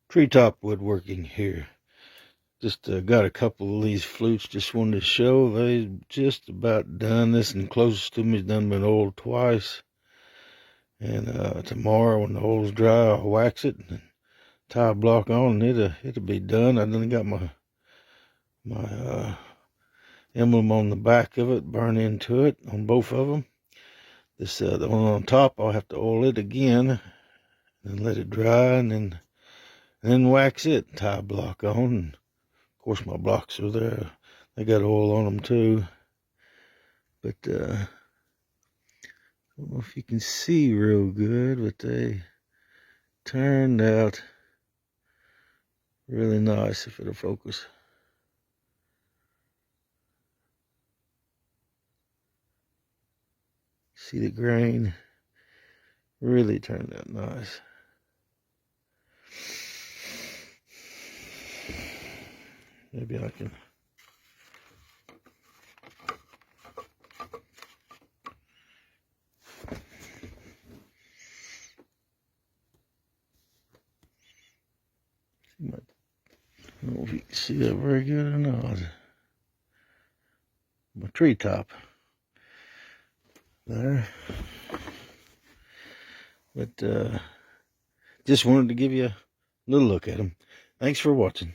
Treetop woodworking here. Just got a couple of these flutes. Just wanted to show they just about done. This and closest to me has done been oiled twice. And tomorrow when the hole's dry, I'll wax it and tie a block on, and it'll be done. I done got my emblem on the back of it, burn into it on both of them. This the one on top, I'll have to oil it again and let it dry, and then wax it, tie a block on. And of course, my blocks are there. They got oil on them too. But I don't know if you can see real good, but they turned out really nice if it'll focus. See the grain? Really turned out nice. Maybe I can. I don't know if you can see that very good or not. My treetop there. But just wanted to give you a little look at them. Thanks for watching.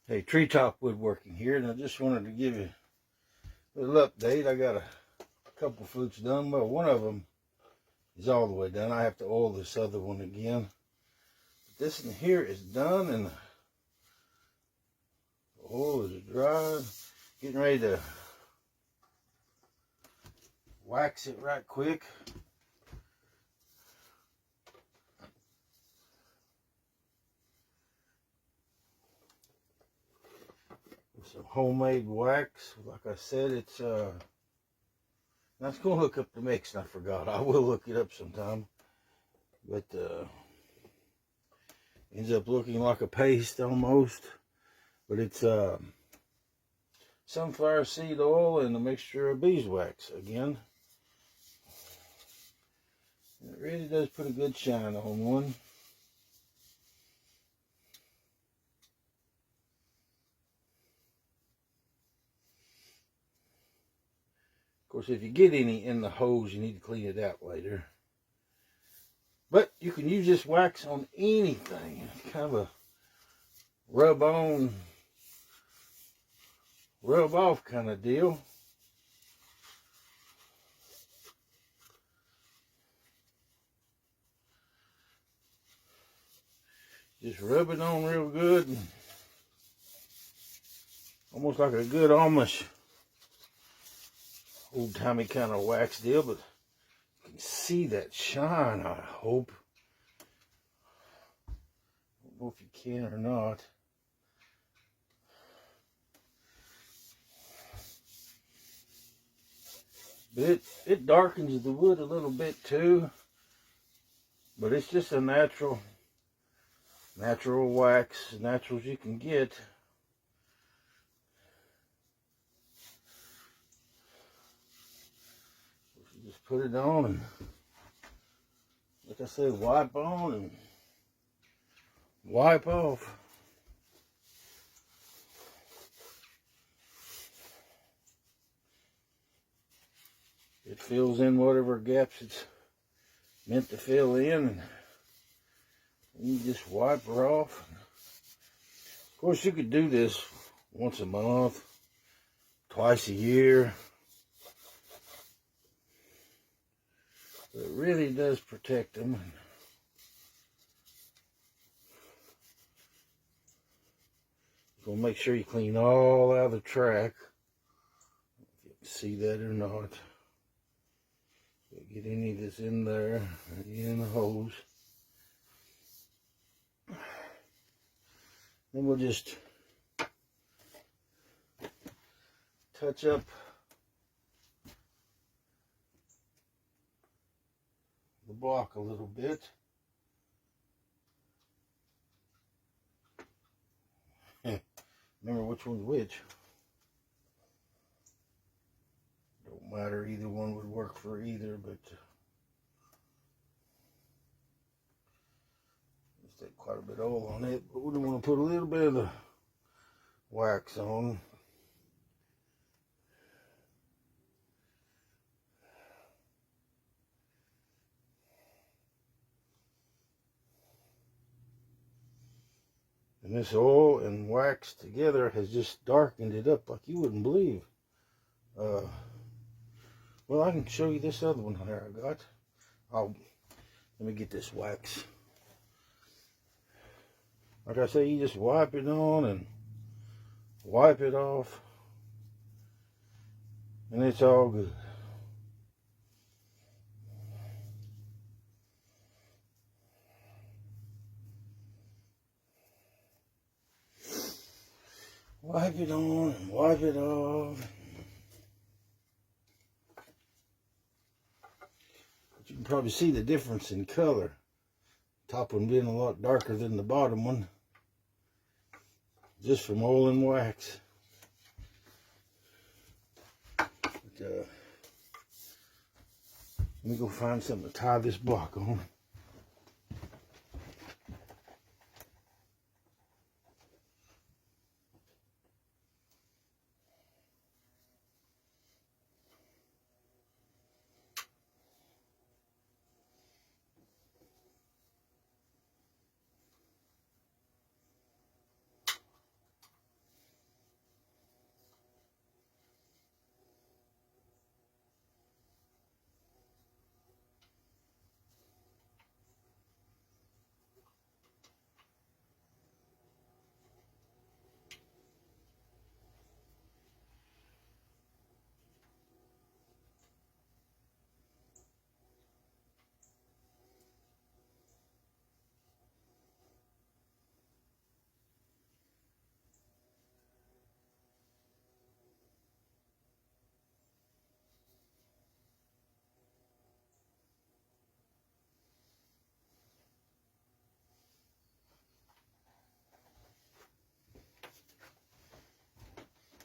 Hey, Treetop Woodworking here, and I just wanted to give you a little update. I got a couple flutes done. Well, one of them is all the way done. I have to oil this other one again. But this one here is done, and the oil is dry. Getting ready to wax it right quick. With some homemade wax. Like I said, it's I was going to look up the mix, and I forgot. I will look it up sometime. But ends up looking like a paste almost. But it's sunflower seed oil and a mixture of beeswax again. It really does put a good shine on one. Of course, if you get any in the hose, you need to clean it out later. But you can use this wax on anything. It's kind of a rub on, rub off kind of deal. Just rub it on real good. And almost like a good Amish old-timey kind of wax deal, but you can see that shine, I hope. I don't know if you can or not. But it darkens the wood a little bit too. But it's just a natural wax, as natural as you can get. You just put it on and, like I said, wipe on and wipe off. It fills in whatever gaps it's meant to fill in, and you just wipe her off. Of course, you could do this once a month, twice a year. But it really does protect them. You're gonna make sure you clean all out of the track. If you can see that or not. Get any of this in there, in the hose. Then we'll just touch up the block a little bit. Remember which one's which. Don't matter, either one would work for either, but let's take quite a bit of oil on it, but we want to put a little bit of the wax on. And this oil and wax together has just darkened it up like you wouldn't believe. Well, I can show you this other one here I got. Let me get this wax. Like I say, you just wipe it on and wipe it off, and it's all good. Wipe it on and wipe it off. But you can probably see the difference in color. Top one being a lot darker than the bottom one, just from oil and wax. But, let me go find something to tie this block on.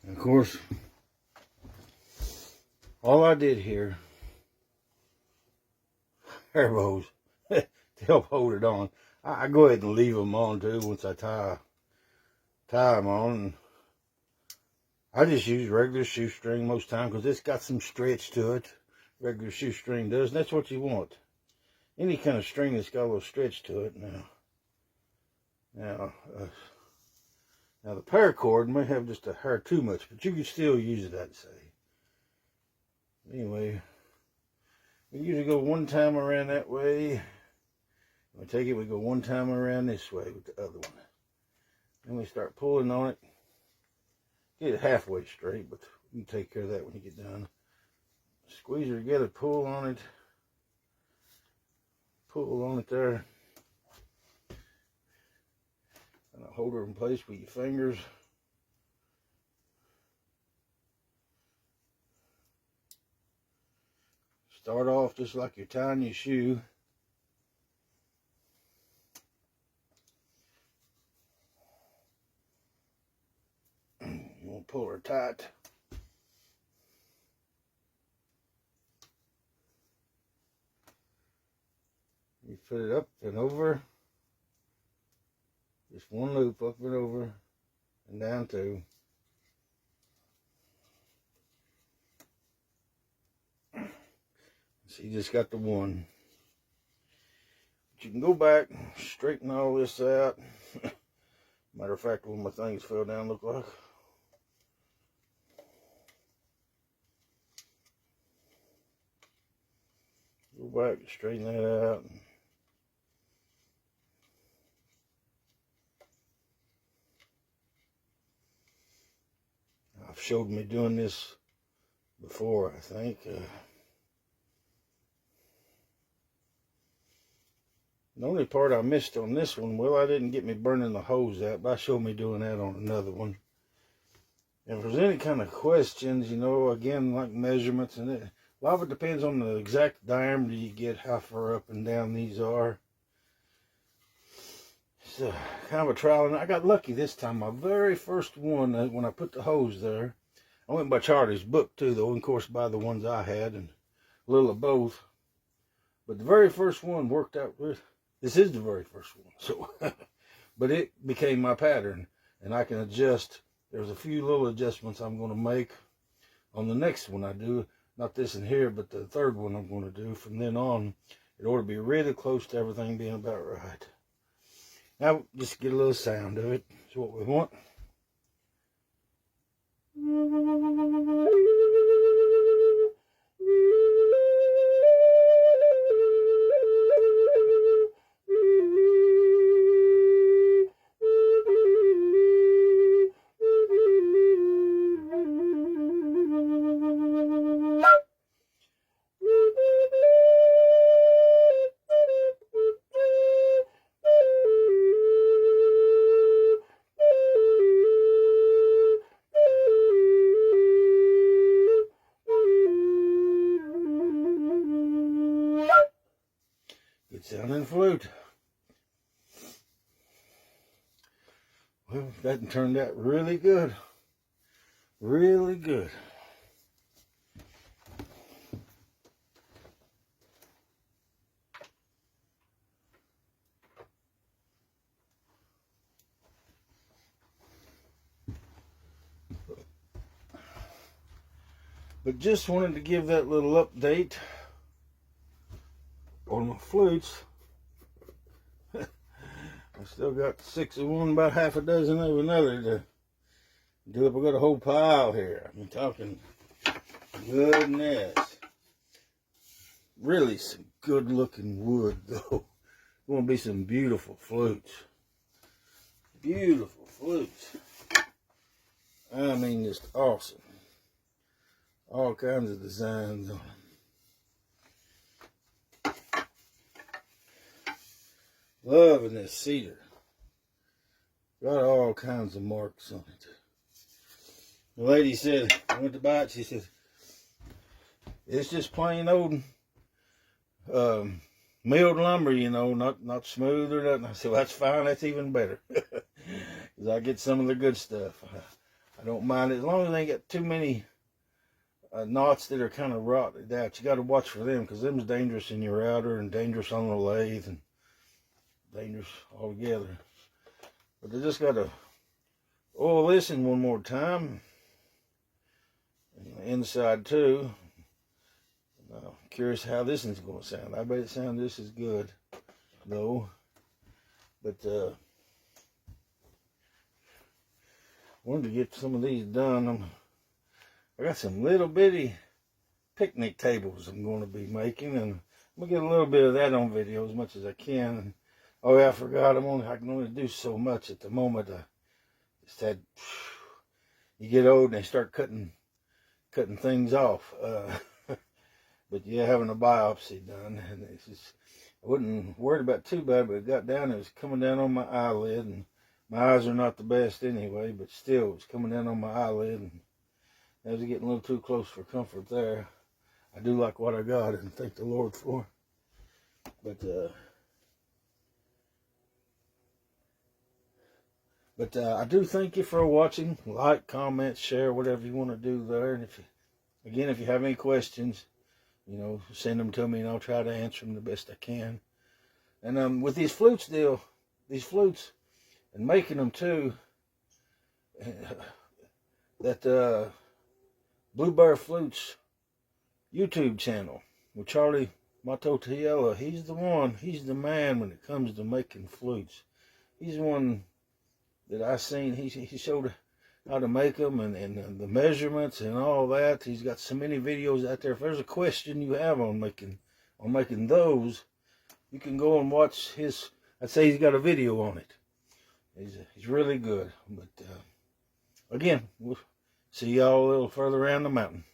And of course, all I did here, hair bows, to help hold it on. I go ahead and leave them on too once I tie them on. And I just use regular shoestring most times because it's got some stretch to it. Regular shoestring does, and that's what you want. Any kind of string that's got a little stretch to it. Now the paracord may have just a hair too much, but you can still use it, I'd say. Anyway, we usually go one time around that way. We take it, we go one time around this way with the other one. Then we start pulling on it. Get it halfway straight, but you can take care of that when you get done. Squeeze her together, pull on it. Pull on it there. And hold her in place with your fingers. Start off just like you're tying your shoe. You want to pull her tight. You put it up and over. Just one loop up and over and down two. So you just got the one. But you can go back, straighten all this out. Matter of fact, one of my things fell down, look like. Go back, straighten that out. I've showed me doing this before, I think. The only part I missed on this one, well, I didn't get me burning the hose out, but I showed me doing that on another one. And if there's any kind of questions, you know, again, like measurements, and a lot of it depends on the exact diameter you get, how far up and down these are. It's kind of a trial, and I got lucky this time. My very first one, when I put the hose there, I went by Charlie's book too, though, and of course by the ones I had, and a little of both. But the very first one worked out good. This is the very first one, so but it became my pattern, and I can adjust. There's a few little adjustments I'm going to make on the next one I do. Not this in here, but the third one I'm going to do. From then on, it ought to be really close to everything being about right. Now, just get a little sound of it. That's what we want. Good sounding flute. Well, that turned out really good. Really good. But just wanted to give that little update on my flutes. I still got 6 of one, about half a dozen of another to do up. I got a whole pile here. I'm talking goodness. Really some good looking wood though. Going to be some beautiful flutes. Beautiful flutes. I mean, just awesome. All kinds of designs on them. Loving this cedar. Got all kinds of marks on it. The lady said, I went to buy it, she said, it's just plain old milled lumber, you know, not smooth or nothing. I said, well, that's fine, that's even better. Because I get some of the good stuff. I don't mind it, as long as they ain't got too many knots that are kind of rotted out. You got to watch for them, because them's dangerous in your router and dangerous on the lathe and dangerous altogether. But I just got to oil this in one more time. And the inside too. I'm curious how this one's going to sound. I bet it sounds just as good though. But wanted to get some of these done. I got some little bitty picnic tables I'm going to be making, and I'm going to get a little bit of that on video as much as I can. And, oh yeah, I forgot, I can only do so much at the moment. Just had, you get old and they start cutting things off. But yeah, having a biopsy done, and it's just, I wasn't worried about too bad, but it got down, it was coming down on my eyelid, and my eyes are not the best anyway, but still, it was coming down on my eyelid, and I was getting a little too close for comfort there. I do like what I got, and thank the Lord for it. But I do thank you for watching. Like, comment, share, whatever you want to do there. And if you have any questions, you know, send them to me and I'll try to answer them the best I can. And with these flutes and making them too, that Blue Bear Flutes YouTube channel with Charlie Matotiella, he's the man when it comes to making flutes. He's the one that I seen. He showed how to make them and the measurements and all that. He's got so many videos out there. If there's a question you have on making those, you can go and watch his. I'd say he's got a video on it. He's really good. But again, we'll see y'all a little further around the mountain.